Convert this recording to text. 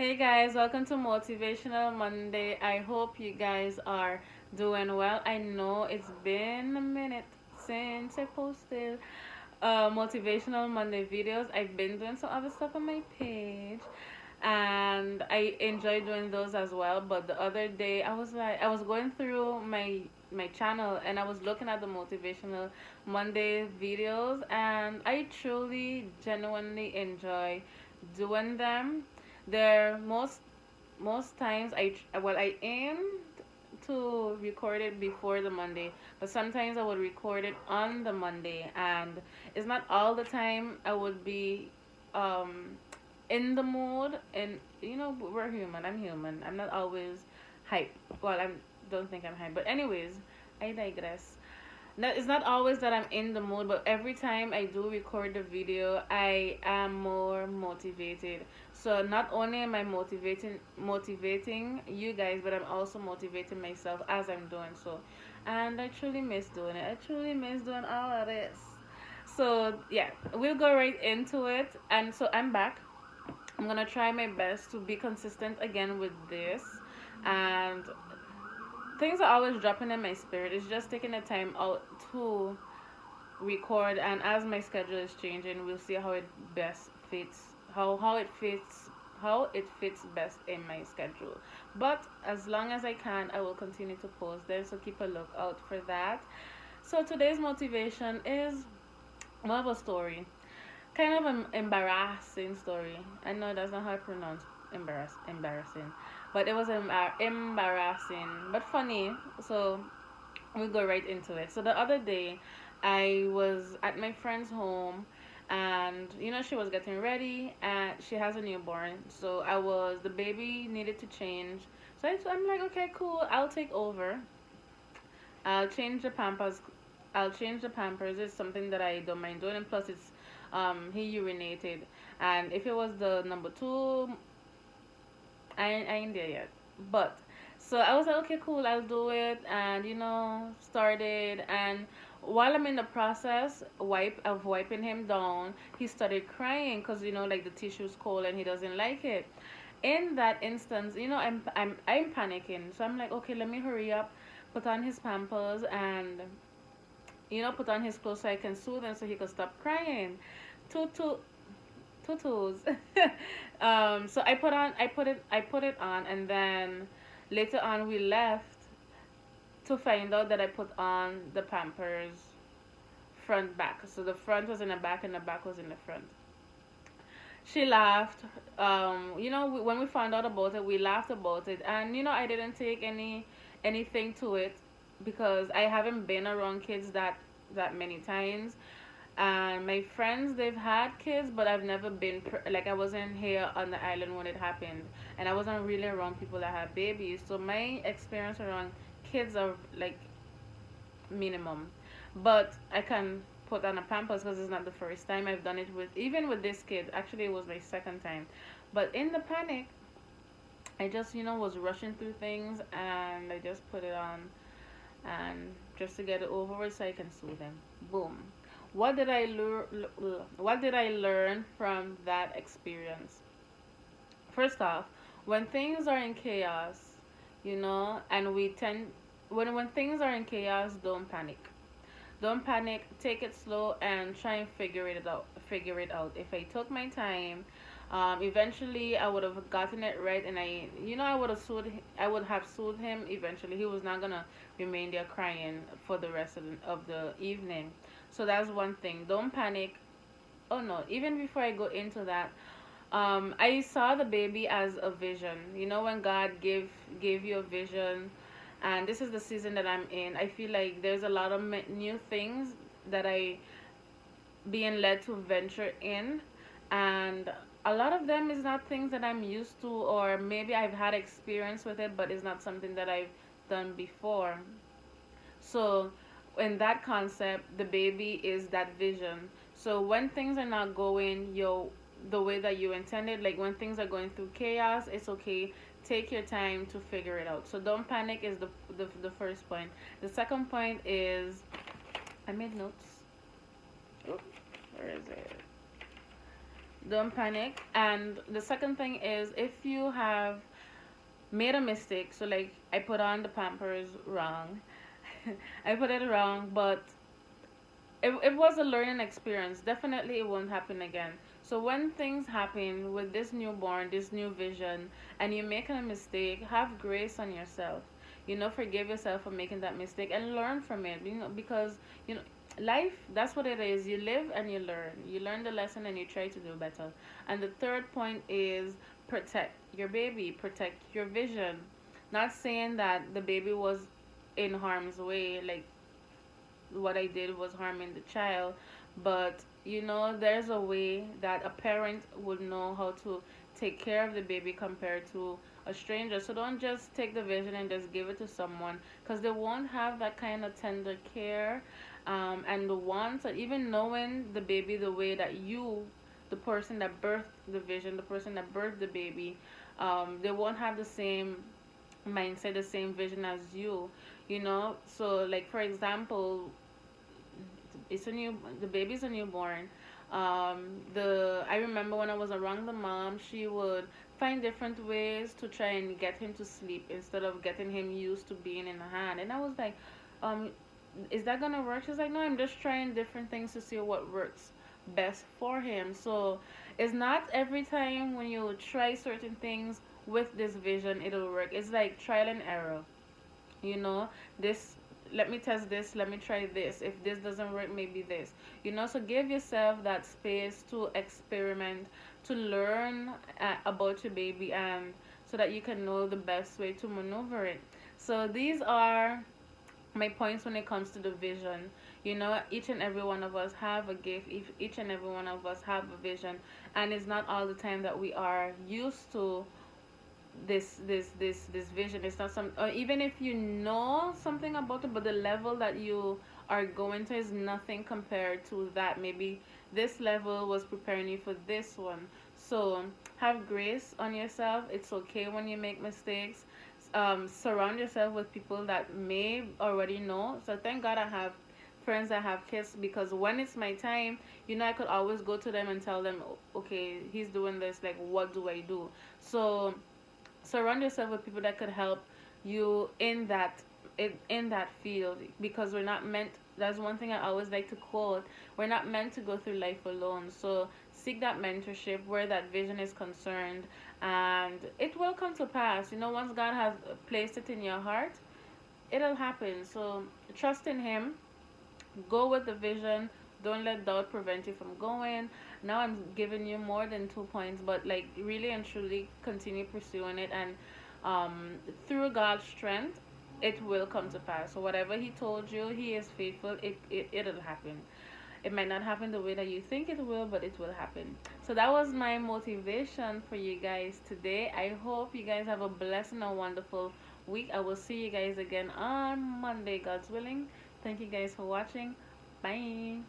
Hey guys, welcome to Motivational Monday. I hope you guys are doing well. I know it's been a minute since I posted Motivational Monday videos. I've been doing some other stuff on my page and I enjoy doing those as well. But the other day I was going through my channel and I was looking at the Motivational Monday videos and I truly genuinely enjoy doing them. They're most times I aim to record it before the Monday, but sometimes I would record it on the Monday, and it's not all the time I would be um in the mood. And we're human. I'm human. I'm not always hype. Well, I don't think I'm hype, but anyways, I digress. It's not always that I'm in the mood, but every time I do record the video, I am more motivated. So not only am I motivating you guys, but I'm also motivating myself as I'm doing so. And I truly miss doing it. I truly miss doing all of this. So yeah, we'll go right into it. And so I'm back. I'm gonna try my best to be consistent again with this. And things are always dropping in my spirit. It's just taking the time out to record, and as my schedule is changing, we'll see how it best fits, how it fits best in my schedule. But as long as I can, I will continue to post there, so keep a lookout for that. So today's motivation is more of a story, kind of an embarrassing story. I know that's not how I pronounce embarrassing, but it was embarrassing but funny. So we go right into it. So the other day, I was at my friend's home, and she was getting ready, and she has a newborn. So the baby needed to change. So I'm like, okay, cool. I'll take over. I'll change the pampers. I'll change the pampers. It's something that I don't mind doing, and plus it's he urinated, and if it was the number two, I ain't there yet. But so I was like, okay, cool, I'll do it, and started. And while I'm in the process of wiping him down, he started crying because like the tissue's cold and he doesn't like it. In that instance, I'm panicking, so I'm like, okay, let me hurry up, put on his pampers, and put on his clothes so I can soothe him so he could stop crying. Two tutus. So I put it on, and then later on we left to find out that I put on the Pampers front back. So the front was in the back and the back was in the front. She laughed. When we found out about it, we laughed about it, and I didn't take anything to it because I haven't been around kids that many times. And my friends, they've had kids, but I've never been like, I wasn't here on the island when it happened, and I wasn't really around people that have babies. So my experience around kids are like minimum. But I can put on a Pampers because it's not the first time I've done it with, even with this kid. Actually, it was my second time. But in the panic, I just was rushing through things, and I just put it on, and just to get it over with so I can soothe them. Boom. What did I learn from that experience? First off, when things are in chaos, and we tend when things are in chaos, don't panic. Don't panic. Take it slow and try and figure it out. Figure it out. If I took my time, eventually I would have gotten it right, and I would have soothed him. Eventually, he was not gonna remain there crying for the rest of the evening. So that's one thing. Don't panic. Oh no! Even before I go into that, I saw the baby as a vision. When God gave you a vision, and this is the season that I'm in. I feel like there's a lot of new things that I being led to venture in, and a lot of them is not things that I'm used to, or maybe I've had experience with it, but it's not something that I've done before. So in that concept, the baby is that vision. So when things are not going the way that you intended, like when things are going through chaos, it's okay. Take your time to figure it out. So don't panic is the first point. The second point is, I made notes. Oh, where is it? Don't panic. And the second thing is, if you have made a mistake, so like I put on the Pampers wrong, I put it wrong, but it was a learning experience. Definitely, it won't happen again. So when things happen with this newborn, this new vision, and you're making a mistake, have grace on yourself. Forgive yourself for making that mistake and learn from it. Because you know, life, that's what it is. You live and you learn. You learn the lesson and you try to do better. And the third point is protect your baby, protect your vision. Not saying that the baby was in harm's way, like what I did was harming the child. But there's a way that a parent would know how to take care of the baby compared to a stranger. So don't just take the vision and just give it to someone, because they won't have that kind of tender care, and the wants, and even knowing the baby the way that you, the person that birthed the vision, the person that birthed the baby, they won't have the same mindset, the same vision as you. So like for example, the baby's a newborn. The I remember when I was around the mom, she would find different ways to try and get him to sleep instead of getting him used to being in the hand. And I was like, um is that gonna work? She's like, no, I'm just trying different things to see what works best for him. So it's not every time when you try certain things with this vision it'll work. It's like trial and error. you know this, let me test this, let me try this. If this doesn't work, maybe this. So give yourself that space to experiment, to learn about your baby, and so that you can know the best way to maneuver it. So these are my points when it comes to the vision. Each and every one of us have a gift. Each and every one of us have a vision, and it's not all the time that we are used to this vision. It's not some, or even if you know something about it, but the level that you are going to is nothing compared to that. Maybe this level was preparing you for this one. So have grace on yourself. It's okay when you make mistakes. Surround yourself with people that may already know. So thank God I have friends that have kids, because when it's my time, I could always go to them and tell them, okay, he's doing this, like what do I do? So surround yourself with people that could help you in that field, because we're not meant, that's one thing I always like to quote, we're not meant to go through life alone. So seek that mentorship where that vision is concerned, and it will come to pass. Once God has placed it in your heart, it'll happen. So trust in him, go with the vision. Don't let doubt prevent you from going. Now I'm giving you more than 2 points, but like really and truly continue pursuing it, and through God's strength, it will come to pass. So whatever he told you, he is faithful. It'll happen. It might not happen the way that you think it will, but it will happen. So that was my motivation for you guys today. I hope you guys have a blessed and a wonderful week. I will see you guys again on Monday, God's willing. Thank you guys for watching. Bye.